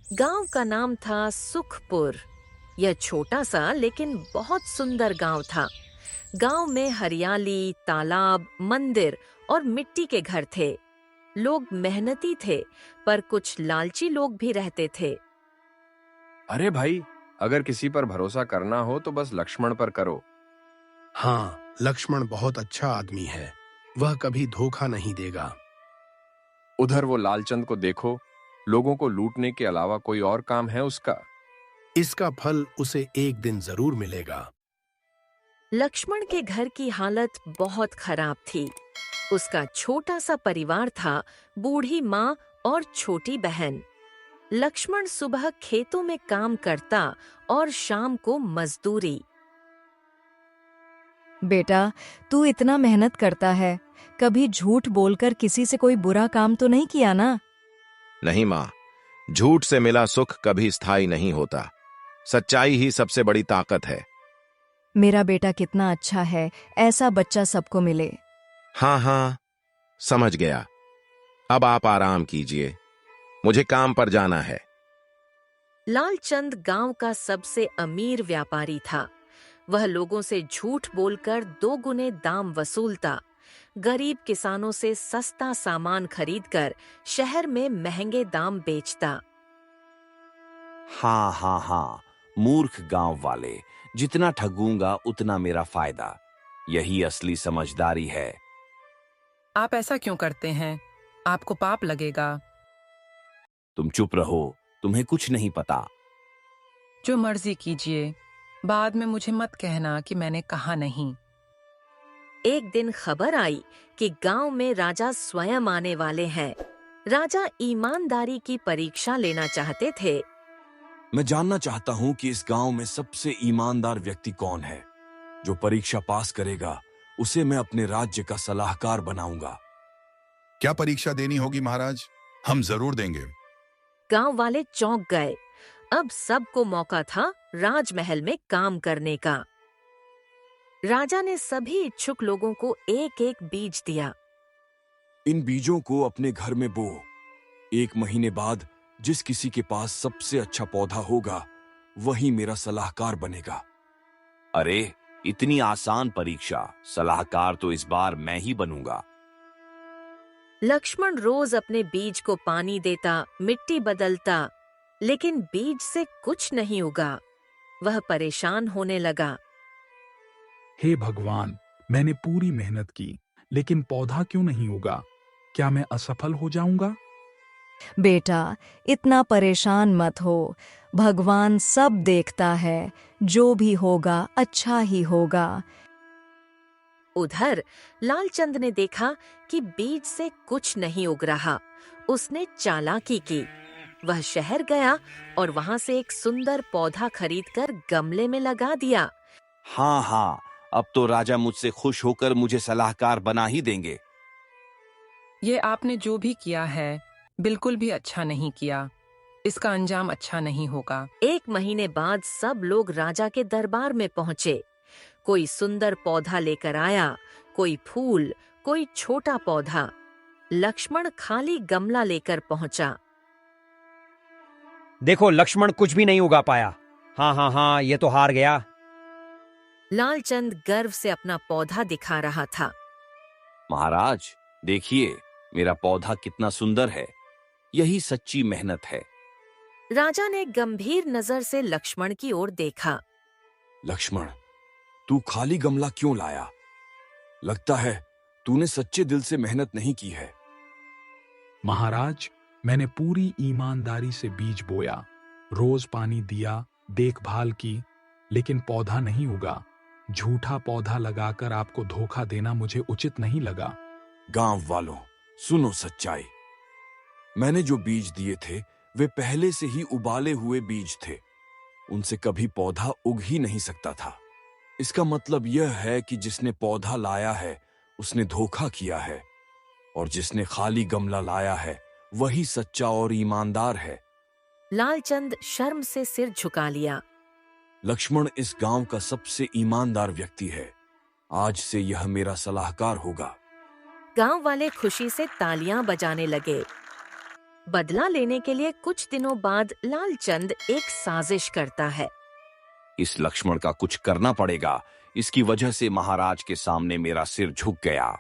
गांव का नाम था सुखपुर। यह छोटा सा लेकिन बहुत सुंदर गांव था। गांव में हरियाली, तालाब, मंदिर और मिट्टी के घर थे। लोग मेहनती थे, पर कुछ लालची लोग भी रहते थे। अरे भाई, अगर किसी पर भरोसा करना हो तो बस लक्ष्मण पर करो। हाँ, लक्ष्मण बहुत अच्छा आदमी है। वह कभी धोखा नहीं देगा। उधर वो लालचंद को देखो, लोगों को लूटने के अलावा कोई और काम है उसका? इसका फल उसे एक दिन जरूर मिलेगा। लक्ष्मण के घर की हालत बहुत खराब थी। उसका छोटा सा परिवार था, बूढ़ी माँ और छोटी बहन। लक्ष्मण सुबह खेतों में काम करता और शाम को मजदूरी। बेटा, तू इतना मेहनत करता है, कभी झूठ बोलकर किसी से कोई बुरा काम तो नहीं किया ना? नहीं माँ, झूठ से मिला सुख कभी स्थायी नहीं होता। सच्चाई ही सबसे बड़ी ताकत है। मेरा बेटा कितना अच्छा है, ऐसा बच्चा सबको मिले। हाँ हाँ, समझ गया। अब आप आराम कीजिए, मुझे काम पर जाना है। लालचंद गांव का सबसे अमीर व्यापारी था। वह लोगों से झूठ बोलकर 2 गुने दाम वसूलता। गरीब किसानों से सस्ता सामान खरीदकर शहर में महंगे दाम बेचता। हाँ हाँ हाँ, मूर्ख गांव वाले, जितना ठगूंगा उतना मेरा फायदा। यही असली समझदारी है। आप ऐसा क्यों करते हैं? आपको पाप लगेगा। तुम चुप रहो, तुम्हें कुछ नहीं पता। जो मर्जी कीजिए, बाद में मुझे मत कहना कि मैंने कहा नहीं। एक दिन खबर आई कि गांव में राजा स्वयं आने वाले हैं। राजा ईमानदारी की परीक्षा लेना चाहते थे। मैं जानना चाहता हूं कि इस गांव में सबसे ईमानदार व्यक्ति कौन है। जो परीक्षा पास करेगा उसे मैं अपने राज्य का सलाहकार बनाऊंगा। क्या परीक्षा देनी होगी महाराज? हम जरूर देंगे। गांव वाले चौंक गए। अब सबको मौका था राजमहल में काम करने का। राजा ने सभी इच्छुक लोगों को एक एक बीज दिया। इन बीजों को अपने घर में बो। 1 महीने बाद जिस किसी के पास सबसे अच्छा पौधा होगा वही मेरा सलाहकार बनेगा। अरे, इतनी आसान परीक्षा, सलाहकार तो इस बार मैं ही बनूंगा। लक्ष्मण रोज अपने बीज को पानी देता, मिट्टी बदलता, लेकिन बीज से कुछ नहीं उगा। वह परेशान होने लगा। हे भगवान, मैंने पूरी मेहनत की, लेकिन पौधा क्यों नहीं उगा? क्या मैं असफल हो जाऊंगा? बेटा, इतना परेशान मत हो। भगवान सब देखता है, जो भी होगा अच्छा ही होगा। उधर लालचंद ने देखा कि बीज से कुछ नहीं उग रहा। उसने चालाकी की। वह शहर गया और वहां से एक सुंदर पौधा खरीदकर गमले में लगा दिया। हाँ हाँ, अब तो राजा मुझसे खुश होकर मुझे सलाहकार बना ही देंगे। ये आपने जो भी किया है बिल्कुल भी अच्छा नहीं किया। इसका अंजाम अच्छा नहीं होगा। 1 महीने बाद सब लोग राजा के दरबार में पहुंचे। कोई सुंदर पौधा लेकर आया, कोई फूल, कोई छोटा पौधा। लक्ष्मण खाली गमला लेकर पहुंचा। देखो, लक्ष्मण कुछ भी नहीं उगा पाया। हाँ हाँ हाँ, ये तो हार गया। लालचंद गर्व से अपना पौधा दिखा रहा था। महाराज, देखिए, मेरा पौधा कितना सुंदर है। यही सच्ची मेहनत है। राजा ने गंभीर नजर से लक्ष्मण की ओर देखा। लक्ष्मण, तू खाली गमला क्यों लाया? लगता है तूने सच्चे दिल से मेहनत नहीं की है। महाराज, मैंने पूरी ईमानदारी से बीज बोया, रोज पानी दिया, देखभाल की, लेकिन पौधा नहीं उगा। झूठा पौधा लगाकर आपको धोखा देना मुझे उचित नहीं लगा। गांव वालों, सुनो सच्चाई। मैंने जो बीज दिए थे वे पहले से ही उबाले हुए बीज थे। उनसे कभी पौधा उग ही नहीं सकता था। इसका मतलब यह है कि जिसने पौधा लाया है उसने धोखा किया है, और जिसने खाली गमला लाया है वही सच्चा और ईमानदार है। लालचंद शर्म से सिर झुका लिया। लक्ष्मण इस गांव का सबसे ईमानदार व्यक्ति है। आज से यह मेरा सलाहकार होगा। गांव वाले खुशी से तालियां बजाने लगे। बदला लेने के लिए कुछ दिनों बाद लालचंद एक साजिश करता है। इस लक्ष्मण का कुछ करना पड़ेगा, इसकी वजह से महाराज के सामने मेरा सिर झुक गया।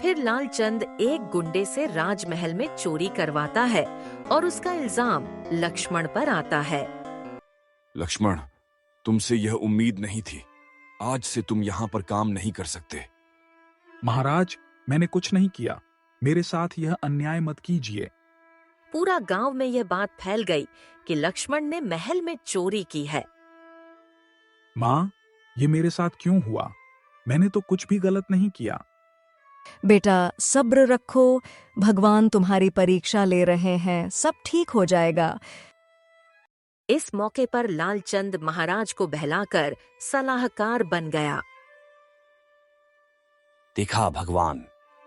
फिर लालचंद एक गुंडे से राजमहल में चोरी करवाता है और उसका इल्जाम लक्ष्मण पर आता है। लक्ष्मण, तुमसे यह उम्मीद नहीं थी। आज से तुम यहाँ पर काम नहीं कर सकते। महाराज, मैंने कुछ नहीं किया, मेरे साथ यह अन्याय मत कीजिए। पूरा गांव में यह बात फैल गई कि लक्ष्मण ने महल में चोरी की है। माँ, ये मेरे साथ क्यों हुआ? मैंने तो कुछ भी गलत नहीं किया। बेटा सब्र रखो, भगवान तुम्हारी परीक्षा ले रहे हैं, सब ठीक हो जाएगा। इस मौके पर लालचंद महाराज को बहलाकर सलाहकार बन गया। देखा भगवान,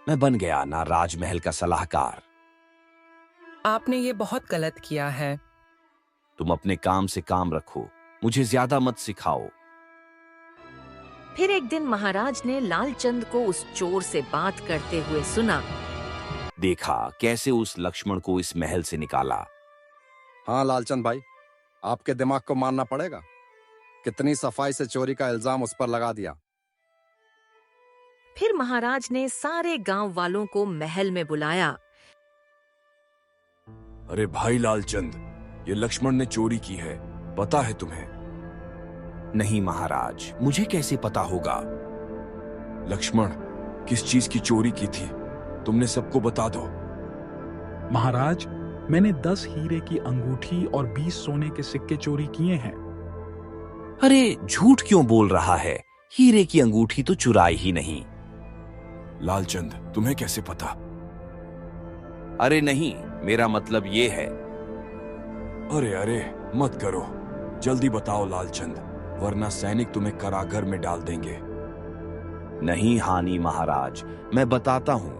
मैं बन गया ना राजमहल का सलाहकार। आपने ये बहुत गलत किया है। तुम अपने काम से काम रखो, मुझे ज्यादा मत सिखाओ। फिर एक दिन महाराज ने लालचंद को उस चोर से बात करते हुए सुना। देखा कैसे उस लक्ष्मण को इस महल से निकाला। हाँ लालचंद भाई, आपके दिमाग को मानना पड़ेगा। कितनी सफाई से चोरी का इल्जाम उस पर लगा दिया। फिर महाराज ने सारे गांव वालों को महल में बुलाया। अरे भाई लालचंद, ये लक्ष्मण ने चोरी की है, पता है तुम्हें? नहीं महाराज, मुझे कैसे पता होगा? लक्ष्मण किस चीज की चोरी की थी, तुमने सबको बता दो। महाराज, मैंने 10 हीरे की अंगूठी और 20 सोने के सिक्के चोरी किए हैं। अरे झूठ क्यों बोल रहा है? हीरे की अंगूठी तो चुराई ही नहीं। लालचंद, तुम्हें कैसे पता? अरे नहीं, मेरा मतलब ये है। अरे अरे मत करो, जल्दी बताओ लालचंद, वरना सैनिक तुम्हें कारागार में डाल देंगे। नहीं हानि महाराज, मैं बताता हूं।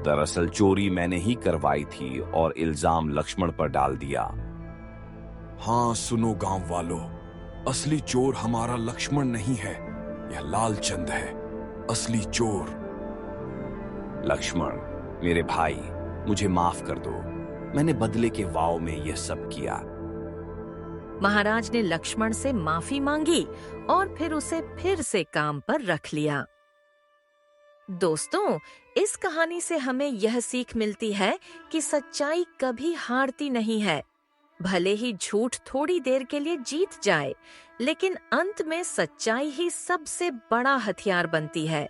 दरअसल चोरी मैंने ही करवाई थी और इल्जाम लक्ष्मण पर डाल दिया। हाँ सुनो गांव वालों, असली चोर हमारा लक्ष्मण नहीं है, यह लालचंद है असली चोर। लक्ष्मण मेरे भाई, मुझे माफ कर दो, मैंने बदले के वाव में यह सब किया। महाराज ने लक्ष्मण से माफी मांगी और फिर उसे फिर से काम पर रख लिया। दोस्तों, इस कहानी से हमें यह सीख मिलती है कि सच्चाई कभी हारती नहीं है। भले ही झूठ थोड़ी देर के लिए जीत जाए, लेकिन अंत में सच्चाई ही सबसे बड़ा हथियार बनती है।